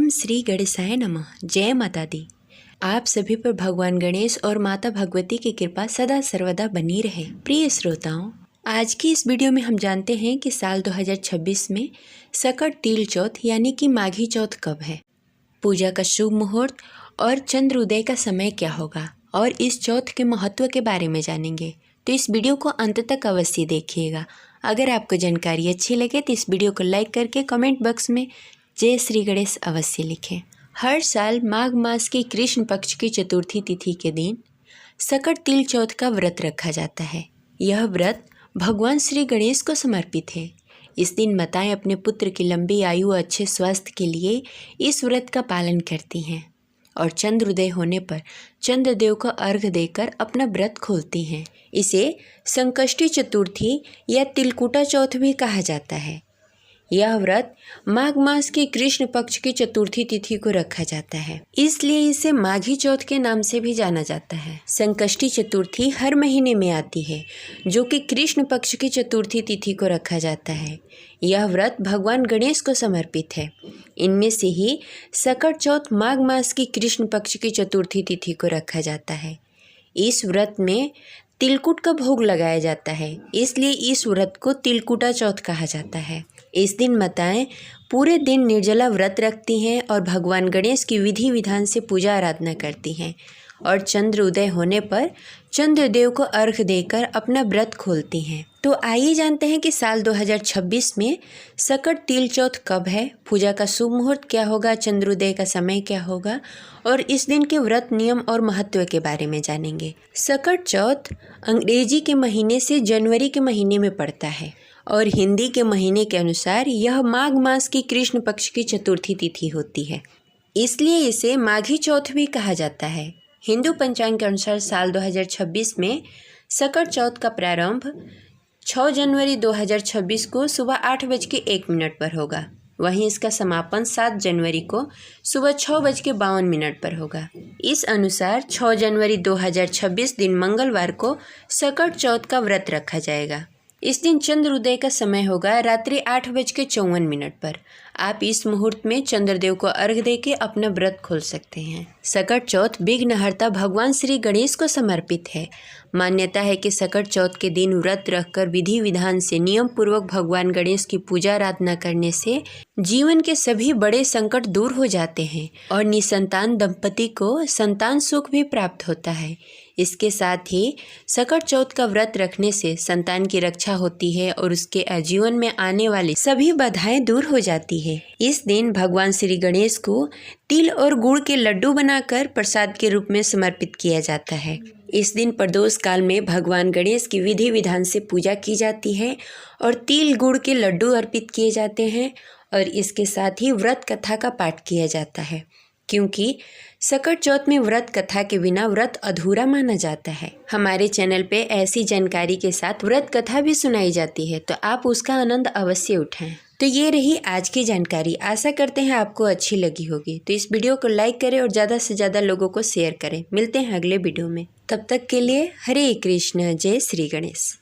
श्री गणेशाय नमः। जय माता दी। आप सभी पर भगवान गणेश और माता भगवती की कृपा सदा सर्वदा बनी रहे। प्रिय श्रोताओं, आज की इस वीडियो में हम जानते हैं कि साल 2026 में सकट तिल चौथ यानी कि माघी चौथ कब है, पूजा का शुभ मुहूर्त और चंद्र उदय का समय क्या होगा और इस चौथ के महत्व के बारे में जानेंगे। तो इस वीडियो को अंत तक अवश्य देखिएगा। अगर आपको जानकारी अच्छी लगे तो इस वीडियो को लाइक करके कमेंट बॉक्स में जय श्री गणेश अवश्य लिखें। हर साल माघ मास की कृष्ण पक्ष की चतुर्थी तिथि के दिन सकट तिल चौथ का व्रत रखा जाता है। यह व्रत भगवान श्री गणेश को समर्पित है। इस दिन माताएं अपने पुत्र की लंबी आयु और अच्छे स्वास्थ्य के लिए इस व्रत का पालन करती हैं और चंद्रोदय होने पर चंद्रदेव को अर्घ्य देकर अपना व्रत खोलती हैं। इसे संकष्टी चतुर्थी या तिलकुटा चौथ भी कहा जाता है। यह व्रत माघ मास की कृष्ण पक्ष की चतुर्थी तिथि को रखा जाता है, इसलिए इसे माघी चौथ के नाम से भी जाना जाता है। संकष्टी चतुर्थी हर महीने में आती है, जो कि कृष्ण पक्ष की चतुर्थी तिथि को रखा जाता है। यह व्रत भगवान गणेश को समर्पित है। इनमें से ही सकट चौथ माघ मास की कृष्ण पक्ष की चतुर्थी तिथि को रखा जाता है। इस व्रत में तिलकुट का भोग लगाया जाता है, इसलिए इस व्रत को तिलकुटा चौथ कहा जाता है। इस दिन माताएं पूरे दिन निर्जला व्रत रखती हैं और भगवान गणेश की विधि विधान से पूजा आराधना करती हैं और चंद्र उदय होने पर चंद्रदेव को अर्घ्य देकर अपना व्रत खोलती हैं। तो आइए जानते हैं कि साल 2026 में सकट तिल चौथ कब है, पूजा का शुभ मुहूर्त क्या होगा, चंद्रोदय का समय क्या होगा और इस दिन के व्रत नियम और महत्व के बारे में जानेंगे। सकट चौथ अंग्रेजी के महीने से जनवरी के महीने में पड़ता है और हिंदी के महीने के अनुसार यह माघ मास की कृष्ण पक्ष की चतुर्थी तिथि होती है, इसलिए इसे माघी चौथ भी कहा जाता है। हिंदू पंचांग के अनुसार साल 2026 में सकट चौथ का प्रारंभ 6 जनवरी 2026 को सुबह 8:01 पर होगा। वहीं इसका समापन 7 जनवरी को सुबह 6:52 पर होगा। इस अनुसार 6 जनवरी 2026 दिन मंगलवार को सकट चौथ का व्रत रखा जाएगा। इस दिन चंद्र उदय का समय होगा रात्रि 8:54 पर। आप इस मुहूर्त में चंद्रदेव को अर्घ्य देके अपना व्रत खोल सकते हैं। सकट चौथ विघ्नहर्ता भगवान श्री गणेश को समर्पित है। मान्यता है कि सकट चौथ के दिन व्रत रखकर विधि विधान से नियम पूर्वक भगवान गणेश की पूजा आराधना करने से जीवन के सभी बड़े संकट दूर हो जाते हैं और निसंतान दंपति को संतान सुख भी प्राप्त होता है। इसके साथ ही सकट चौथ का व्रत रखने से संतान की रक्षा होती है और उसके आजीवन में आने वाली सभी बाधाएं दूर हो जाती है। इस दिन भगवान श्री गणेश को तिल और गुड़ के लड्डू बनाकर प्रसाद के रूप में समर्पित किया जाता है। इस दिन प्रदोष काल में भगवान गणेश की विधि विधान से पूजा की जाती है और तिल गुड़ के लड्डू अर्पित किए जाते हैं और इसके साथ ही व्रत कथा का पाठ किया जाता है, क्योंकि सकट चौथ में व्रत कथा के बिना व्रत अधूरा माना जाता है। हमारे चैनल पे ऐसी जानकारी के साथ व्रत कथा भी सुनाई जाती है, तो आप उसका आनंद अवश्य उठाएं। तो ये रही आज की जानकारी। आशा करते हैं आपको अच्छी लगी होगी। तो इस वीडियो को लाइक करें और ज़्यादा से ज़्यादा लोगों को शेयर करें। मिलते हैं अगले वीडियो में। तब तक के लिए हरे कृष्ण, जय श्री गणेश।